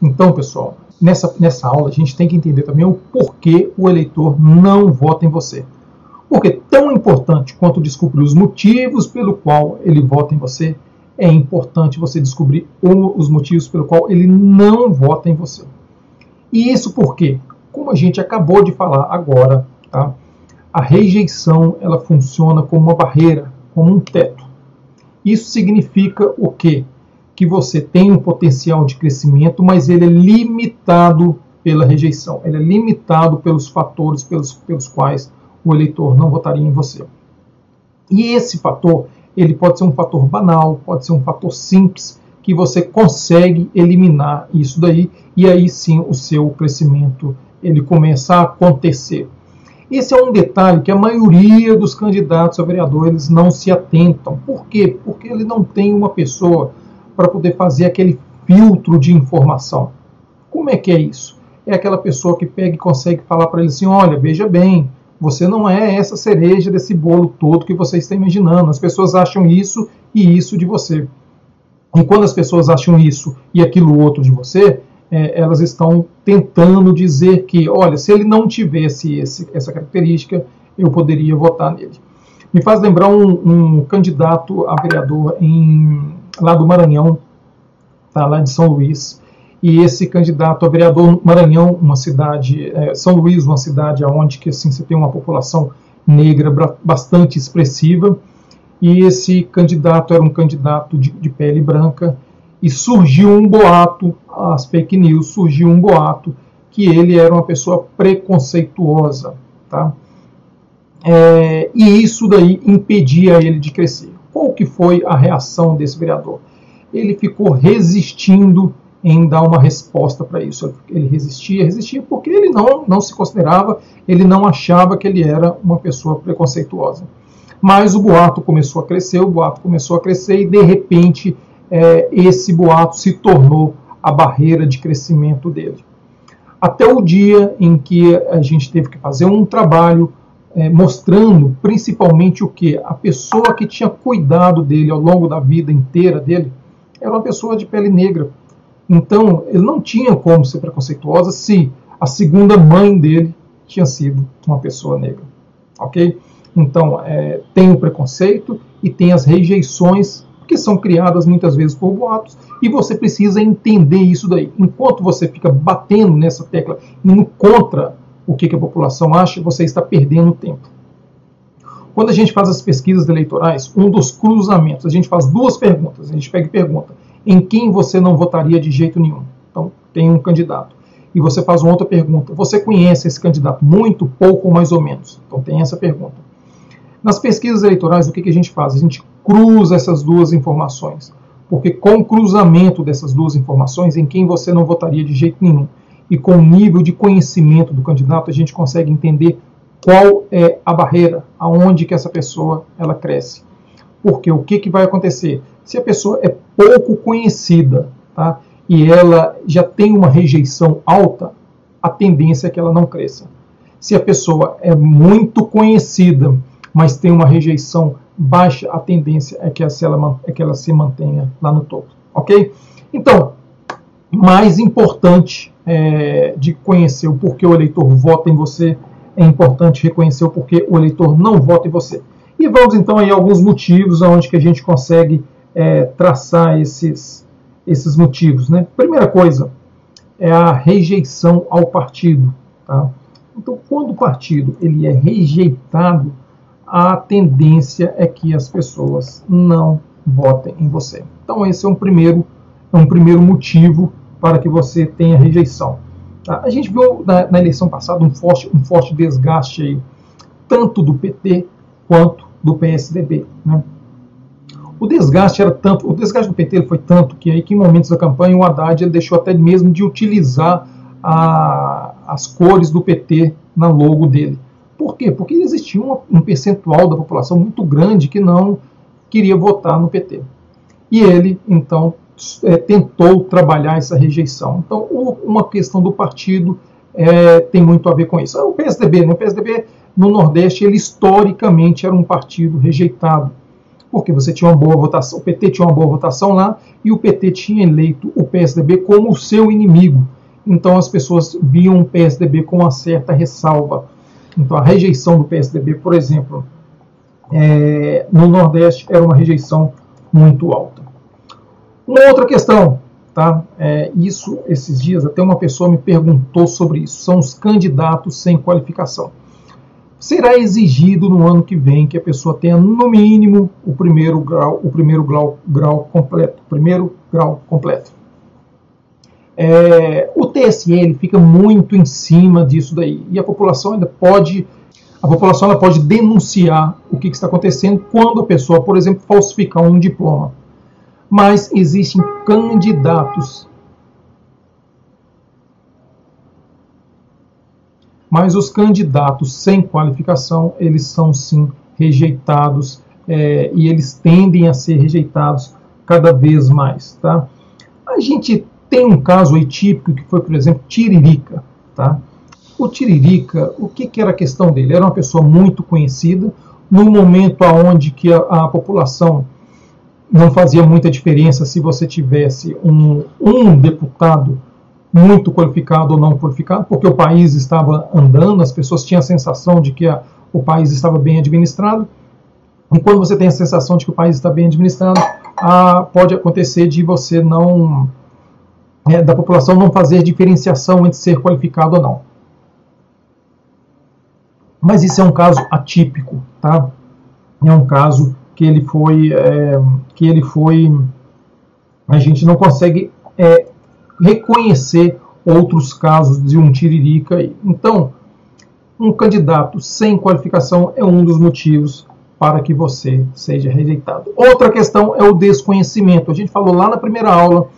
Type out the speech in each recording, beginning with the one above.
Então, pessoal, nessa aula a gente tem que entender também o porquê o eleitor não vota em você. Porque tão importante quanto descobrir os motivos pelo qual ele vota em você, é importante você descobrir os motivos pelo qual ele não vota em você. E isso porque, como a gente acabou de falar agora, tá? A rejeição ela funciona como uma barreira, como um teto. Isso significa o quê? Que você tem um potencial de crescimento, mas ele é limitado pela rejeição. Ele é limitado pelos fatores pelos quais o eleitor não votaria em você. E esse fator, ele pode ser um fator banal, pode ser um fator simples, que você consegue eliminar isso daí, e aí sim o seu crescimento ele começa a acontecer. Esse é um detalhe que a maioria dos candidatos a vereador eles não se atentam. Por quê? Porque ele não tem uma pessoa para poder fazer aquele filtro de informação. Como é que é isso? É aquela pessoa que pega e consegue falar para ele assim, olha, veja bem, você não é essa cereja desse bolo todo que você está imaginando. As pessoas acham isso e isso de você. E quando as pessoas acham isso e aquilo outro de você, elas estão tentando dizer que, olha, se ele não tivesse essa característica, eu poderia votar nele. Me faz lembrar um candidato a vereador lá do Maranhão, tá, lá de São Luís. E esse candidato a vereador Maranhão, uma cidade, São Luís, uma cidade onde que, assim, você tem uma população negra bastante expressiva, e esse candidato era um candidato de pele branca, e surgiu um boato, as fake news, surgiu um boato que ele era uma pessoa preconceituosa, tá? E isso daí impedia ele de crescer. Qual que foi a reação desse vereador? Ele ficou resistindo em dar uma resposta para isso. Ele resistia porque ele não se considerava, ele não achava que ele era uma pessoa preconceituosa. Mas o boato começou a crescer, e de repente esse boato se tornou a barreira de crescimento dele. Até o dia em que a gente teve que fazer um trabalho mostrando principalmente o que? A pessoa que tinha cuidado dele ao longo da vida inteira dele era uma pessoa de pele negra. Então, ele não tinha como ser preconceituosa se a segunda mãe dele tinha sido uma pessoa negra. Ok? Então, tem o preconceito e tem as rejeições que são criadas muitas vezes por boatos, e você precisa entender isso daí. Enquanto você fica batendo nessa tecla, indo contra o que a população acha, você está perdendo tempo. Quando a gente faz as pesquisas eleitorais, um dos cruzamentos, a gente faz duas perguntas. A gente pega e pergunta, em quem você não votaria de jeito nenhum? Então, tem um candidato. E você faz uma outra pergunta, você conhece esse candidato muito, pouco ou mais ou menos? Então, tem essa pergunta. Nas pesquisas eleitorais, o que a gente faz? A gente cruza essas duas informações. Porque com o cruzamento dessas duas informações, em quem você não votaria de jeito nenhum, e com o nível de conhecimento do candidato, a gente consegue entender qual é a barreira, aonde que essa pessoa ela cresce. Porque o que vai acontecer? Se a pessoa é pouco conhecida, tá, e ela já tem uma rejeição alta, a tendência é que ela não cresça. Se a pessoa é muito conhecida, mas tem uma rejeição baixa, a tendência é que ela se mantenha lá no topo. Ok? Então, mais importante de conhecer o porquê o eleitor vota em você, é importante reconhecer o porquê o eleitor não vota em você. E vamos então aí a alguns motivos onde que a gente consegue traçar esses motivos, né? Primeira coisa é a rejeição ao partido. Tá? Então, quando o partido ele é rejeitado, a tendência é que as pessoas não votem em você. Então, esse é um primeiro motivo para que você tenha rejeição. Tá? A gente viu na eleição passada um forte desgaste aí, tanto do PT quanto do PSDB. Né? O desgaste do PT foi tanto que em momentos da campanha o Haddad ele deixou até mesmo de utilizar as cores do PT na logo dele. Por quê? Porque existia um percentual da população muito grande que não queria votar no PT. E ele, então, tentou trabalhar essa rejeição. Então, uma questão do partido tem muito a ver com isso. O PSDB, né? O PSDB no Nordeste, ele historicamente era um partido rejeitado. porque você tinha uma boa votação, o PT tinha uma boa votação lá, e o PT tinha eleito o PSDB como o seu inimigo. Então as pessoas viam o PSDB com uma certa ressalva. Então a rejeição do PSDB, por exemplo, no Nordeste era uma rejeição muito alta. Uma outra questão, tá? Esses dias até uma pessoa me perguntou sobre isso, são os candidatos sem qualificação. Será exigido no ano que vem que a pessoa tenha no mínimo o primeiro grau completo. O TSE ele fica muito em cima disso daí, e a população ainda pode denunciar o que está acontecendo quando a pessoa, por exemplo, falsificar um diploma. Mas existem candidatos. Mas os candidatos sem qualificação, eles são sim rejeitados, e eles tendem a ser rejeitados cada vez mais. Tá? A gente tem um caso aí típico que foi, por exemplo, Tiririca. Tá? O Tiririca, o que era a questão dele? Era uma pessoa muito conhecida, no momento onde que a população não fazia muita diferença se você tivesse um deputado muito qualificado ou não qualificado, porque o país estava andando, as pessoas tinham a sensação de que o país estava bem administrado, e quando você tem a sensação de que o país está bem administrado, pode acontecer de você da população não fazer diferenciação entre ser qualificado ou não. Mas isso é um caso atípico, tá? É um caso que ele foi, a gente não consegue reconhecer outros casos de um Tiririca aí. Então, um candidato sem qualificação é um dos motivos para que você seja rejeitado. Outra questão é o desconhecimento. A gente falou lá na primeira aula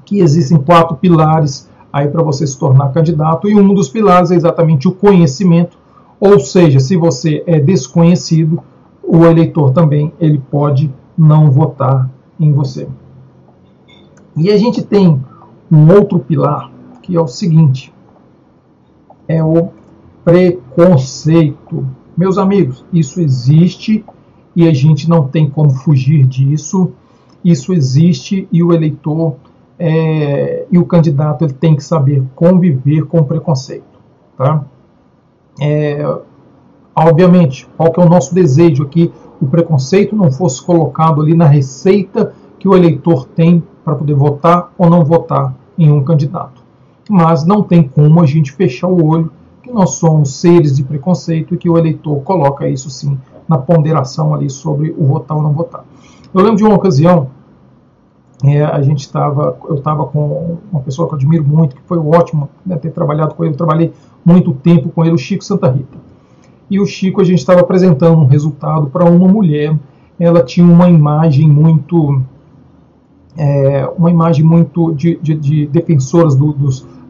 que existem 4 pilares aí para você se tornar candidato, e um dos pilares é exatamente o conhecimento, ou seja, se você é desconhecido, o eleitor também ele pode não votar em você. E a gente tem um outro pilar, que é o seguinte, é o preconceito. Meus amigos, isso existe e a gente não tem como fugir disso. Isso existe e o eleitor e o candidato ele tem que saber conviver com o preconceito. Tá? Obviamente, qual que é o nosso desejo aqui? O preconceito não fosse colocado ali na receita que o eleitor tem para poder votar ou não votar em um candidato. Mas não tem como a gente fechar o olho que nós somos seres de preconceito e que o eleitor coloca isso sim na ponderação ali sobre o votar ou não votar. Eu lembro de uma ocasião, eu estava com uma pessoa que eu admiro muito, que foi ótimo, né, ter trabalhado com ele, eu trabalhei muito tempo com ele, o Chico Santa Rita. E o Chico, a gente estava apresentando um resultado para uma mulher, ela tinha uma imagem muito de defensoras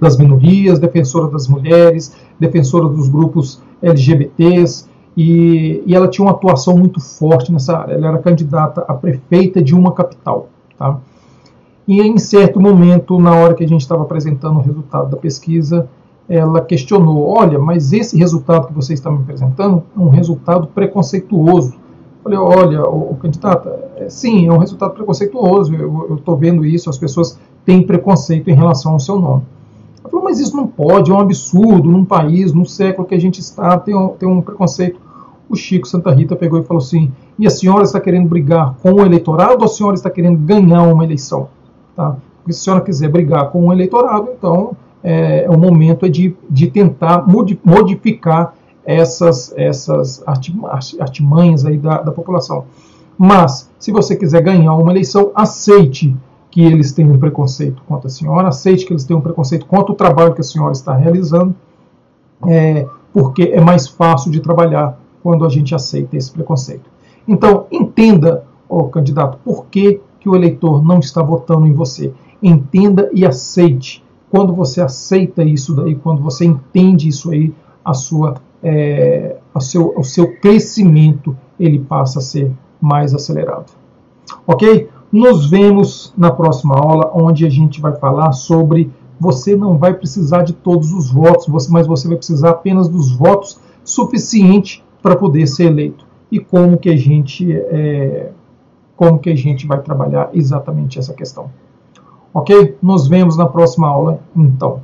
das minorias, defensora das mulheres, defensora dos grupos LGBTs, e ela tinha uma atuação muito forte nessa área. Ela era candidata a prefeita de uma capital. Tá? E em certo momento, na hora que a gente estava apresentando o resultado da pesquisa, ela questionou, olha, mas esse resultado que você está me apresentando é um resultado preconceituoso. Eu falei, olha, o candidato, sim, é um resultado preconceituoso, eu estou vendo isso, as pessoas têm preconceito em relação ao seu nome. Ela falou, mas isso não pode, é um absurdo, num país, num século que a gente está, tem um preconceito. O Chico Santa Rita pegou e falou assim, e a senhora está querendo brigar com o eleitorado ou a senhora está querendo ganhar uma eleição? Tá? Porque se a senhora quiser brigar com o eleitorado, então o momento é de tentar modificar essas artimanhas aí da população. Mas, se você quiser ganhar uma eleição, aceite que eles têm um preconceito contra a senhora, aceite que eles têm um preconceito contra o trabalho que a senhora está realizando, porque é mais fácil de trabalhar quando a gente aceita esse preconceito. Então, entenda, candidato, por que o eleitor não está votando em você. Entenda e aceite. Quando você aceita isso daí, quando você entende isso aí, o seu crescimento ele passa a ser mais acelerado. Ok? Nos vemos na próxima aula, onde a gente vai falar sobre você não vai precisar de todos os votos, mas você vai precisar apenas dos votos suficientes para poder ser eleito. e como que a gente vai trabalhar exatamente essa questão. Ok? Nos vemos na próxima aula, então.